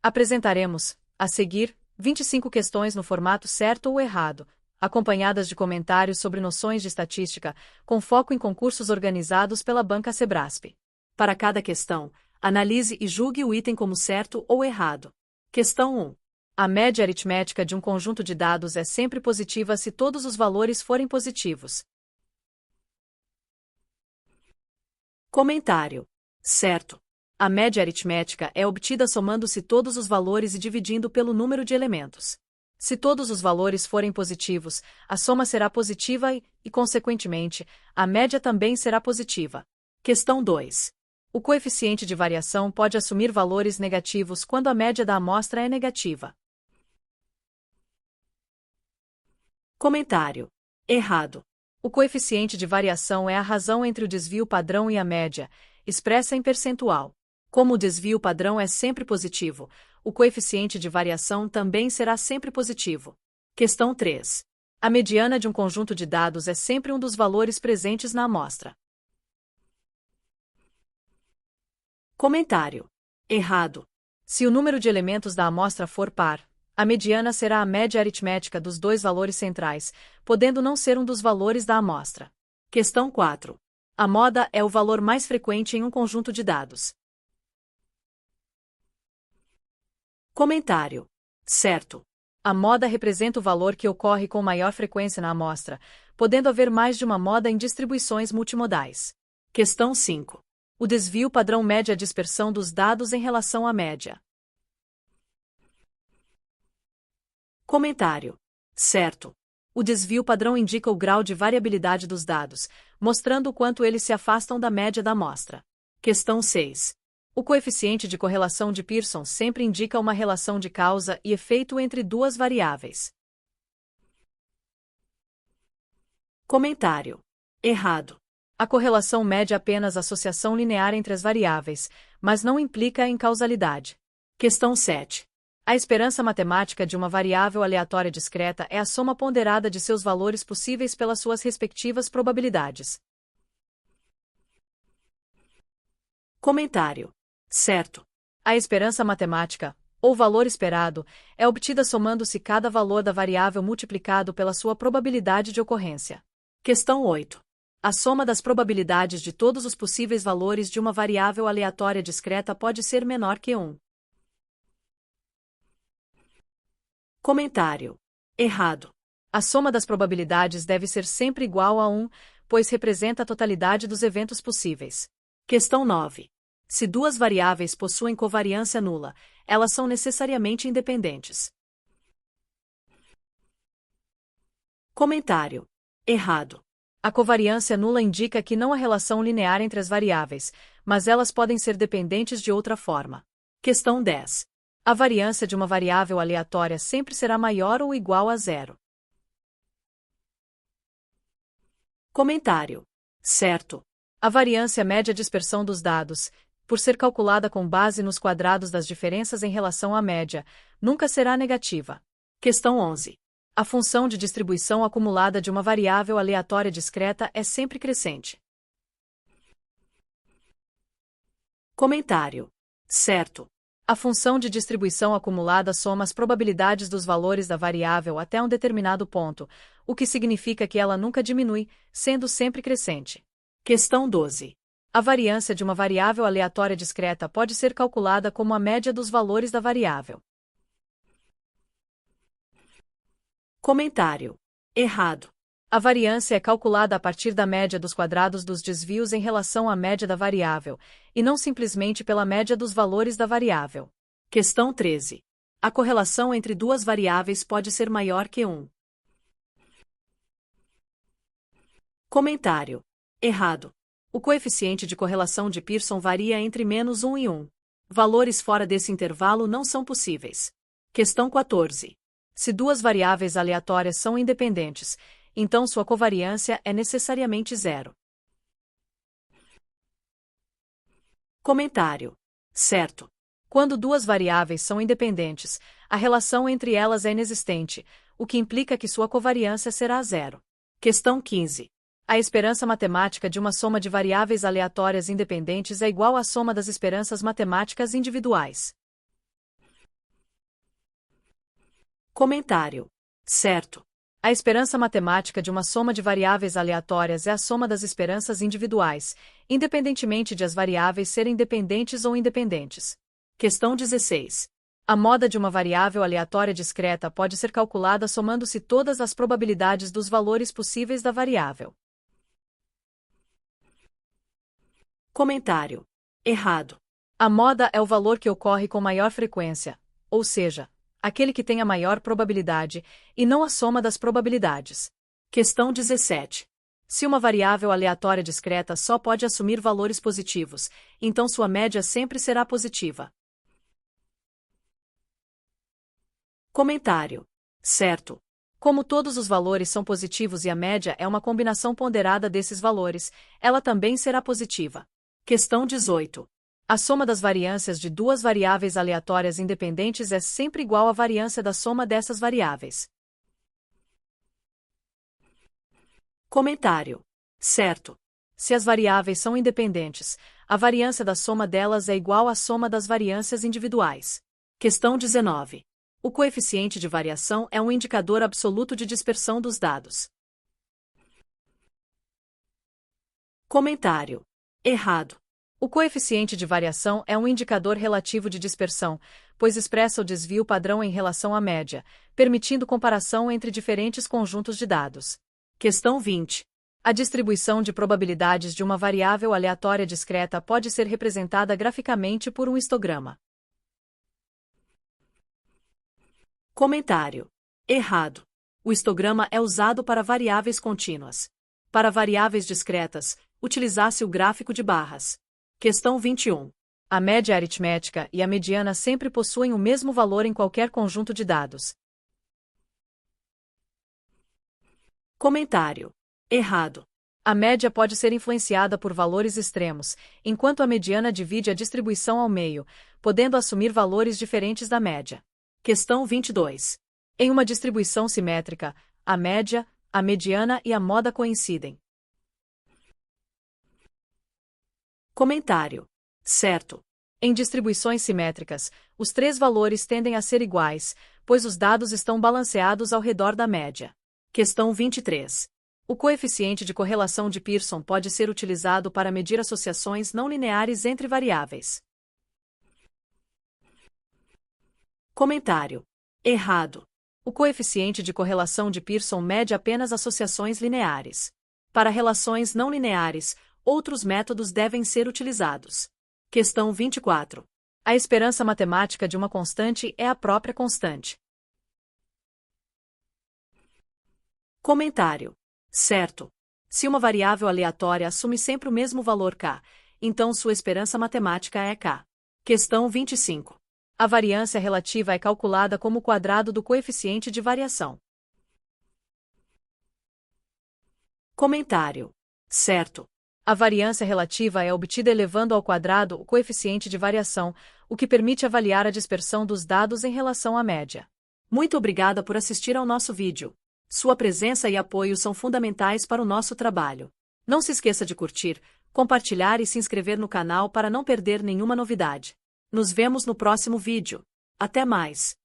Apresentaremos, a seguir, 25 questões no formato certo ou errado, acompanhadas de comentários sobre noções de estatística, com foco em concursos organizados pela Banca Sebrasp. Para cada questão, analise e julgue o item como certo ou errado. Questão 1. A média aritmética de um conjunto de dados é sempre positiva se todos os valores forem positivos. Comentário. Certo. A média aritmética é obtida somando-se todos os valores e dividindo pelo número de elementos. Se todos os valores forem positivos, a soma será positiva e, consequentemente, a média também será positiva. Questão 2. O coeficiente de variação pode assumir valores negativos quando a média da amostra é negativa. Comentário. Errado. O coeficiente de variação é a razão entre o desvio padrão e a média, expressa em percentual. Como o desvio padrão é sempre positivo, o coeficiente de variação também será sempre positivo. Questão 3. A mediana de um conjunto de dados é sempre um dos valores presentes na amostra. Comentário. Errado. Se o número de elementos da amostra for par, a mediana será a média aritmética dos dois valores centrais, podendo não ser um dos valores da amostra. Questão 4. A moda é o valor mais frequente em um conjunto de dados. Comentário. Certo. A moda representa o valor que ocorre com maior frequência na amostra, podendo haver mais de uma moda em distribuições multimodais. Questão 5. O desvio padrão mede a dispersão dos dados em relação à média. Comentário. Certo. O desvio padrão indica o grau de variabilidade dos dados, mostrando o quanto eles se afastam da média da amostra. Questão 6. O coeficiente de correlação de Pearson sempre indica uma relação de causa e efeito entre duas variáveis. Comentário. Errado. A correlação mede apenas a associação linear entre as variáveis, mas não implica em causalidade. Questão 7. A esperança matemática de uma variável aleatória discreta é a soma ponderada de seus valores possíveis pelas suas respectivas probabilidades. Comentário. Certo. A esperança matemática, ou valor esperado, é obtida somando-se cada valor da variável multiplicado pela sua probabilidade de ocorrência. Questão 8. A soma das probabilidades de todos os possíveis valores de uma variável aleatória discreta pode ser menor que 1. Comentário. Errado. A soma das probabilidades deve ser sempre igual a 1, pois representa a totalidade dos eventos possíveis. Questão 9. Se duas variáveis possuem covariância nula, elas são necessariamente independentes. Comentário. Errado. A covariância nula indica que não há relação linear entre as variáveis, mas elas podem ser dependentes de outra forma. Questão 10. A variância de uma variável aleatória sempre será maior ou igual a 0. Comentário. Certo. A variância mede a dispersão dos dados, por ser calculada com base nos quadrados das diferenças em relação à média, nunca será negativa. Questão 11. A função de distribuição acumulada de uma variável aleatória discreta é sempre crescente. Comentário. Certo. A função de distribuição acumulada soma as probabilidades dos valores da variável até um determinado ponto, o que significa que ela nunca diminui, sendo sempre crescente. Questão 12. A variância de uma variável aleatória discreta pode ser calculada como a média dos valores da variável. Comentário. Errado. A variância é calculada a partir da média dos quadrados dos desvios em relação à média da variável, e não simplesmente pela média dos valores da variável. Questão 13. A correlação entre duas variáveis pode ser maior que 1. Comentário. Errado. O coeficiente de correlação de Pearson varia entre -1 e 1. Valores fora desse intervalo não são possíveis. Questão 14. Se duas variáveis aleatórias são independentes, então sua covariância é necessariamente 0. Comentário. Certo. Quando duas variáveis são independentes, a relação entre elas é inexistente, o que implica que sua covariância será 0. Questão 15. A esperança matemática de uma soma de variáveis aleatórias independentes é igual à soma das esperanças matemáticas individuais. Comentário. Certo. A esperança matemática de uma soma de variáveis aleatórias é a soma das esperanças individuais, independentemente de as variáveis serem dependentes ou independentes. Questão 16. A moda de uma variável aleatória discreta pode ser calculada somando-se todas as probabilidades dos valores possíveis da variável. Comentário. Errado. A moda é o valor que ocorre com maior frequência, ou seja, aquele que tem a maior probabilidade, e não a soma das probabilidades. Questão 17. Se uma variável aleatória discreta só pode assumir valores positivos, então sua média sempre será positiva. Comentário. Certo. Como todos os valores são positivos e a média é uma combinação ponderada desses valores, ela também será positiva. Questão 18. A soma das variâncias de duas variáveis aleatórias independentes é sempre igual à variância da soma dessas variáveis. Comentário. Certo. Se as variáveis são independentes, a variância da soma delas é igual à soma das variâncias individuais. Questão 19. O coeficiente de variação é um indicador absoluto de dispersão dos dados. Comentário. Errado. O coeficiente de variação é um indicador relativo de dispersão, pois expressa o desvio padrão em relação à média, permitindo comparação entre diferentes conjuntos de dados. Questão 20. A distribuição de probabilidades de uma variável aleatória discreta pode ser representada graficamente por um histograma. Comentário. Errado. O histograma é usado para variáveis contínuas. Para variáveis discretas, utilizasse o gráfico de barras. Questão 21. A média aritmética e a mediana sempre possuem o mesmo valor em qualquer conjunto de dados. Comentário. Errado. A média pode ser influenciada por valores extremos, enquanto a mediana divide a distribuição ao meio, podendo assumir valores diferentes da média. Questão 22. Em uma distribuição simétrica, a média, a mediana e a moda coincidem. Comentário. Certo. Em distribuições simétricas, os três valores tendem a ser iguais, pois os dados estão balanceados ao redor da média. Questão 23. O coeficiente de correlação de Pearson pode ser utilizado para medir associações não lineares entre variáveis. Comentário. Errado. O coeficiente de correlação de Pearson mede apenas associações lineares. Para relações não lineares, outros métodos devem ser utilizados. Questão 24. A esperança matemática de uma constante é a própria constante. Comentário. Certo. Se uma variável aleatória assume sempre o mesmo valor k, então sua esperança matemática é k. Questão 25. A variância relativa é calculada como o quadrado do coeficiente de variação. Comentário. Certo. A variância relativa é obtida elevando ao quadrado o coeficiente de variação, o que permite avaliar a dispersão dos dados em relação à média. Muito obrigada por assistir ao nosso vídeo. Sua presença e apoio são fundamentais para o nosso trabalho. Não se esqueça de curtir, compartilhar e se inscrever no canal para não perder nenhuma novidade. Nos vemos no próximo vídeo. Até mais!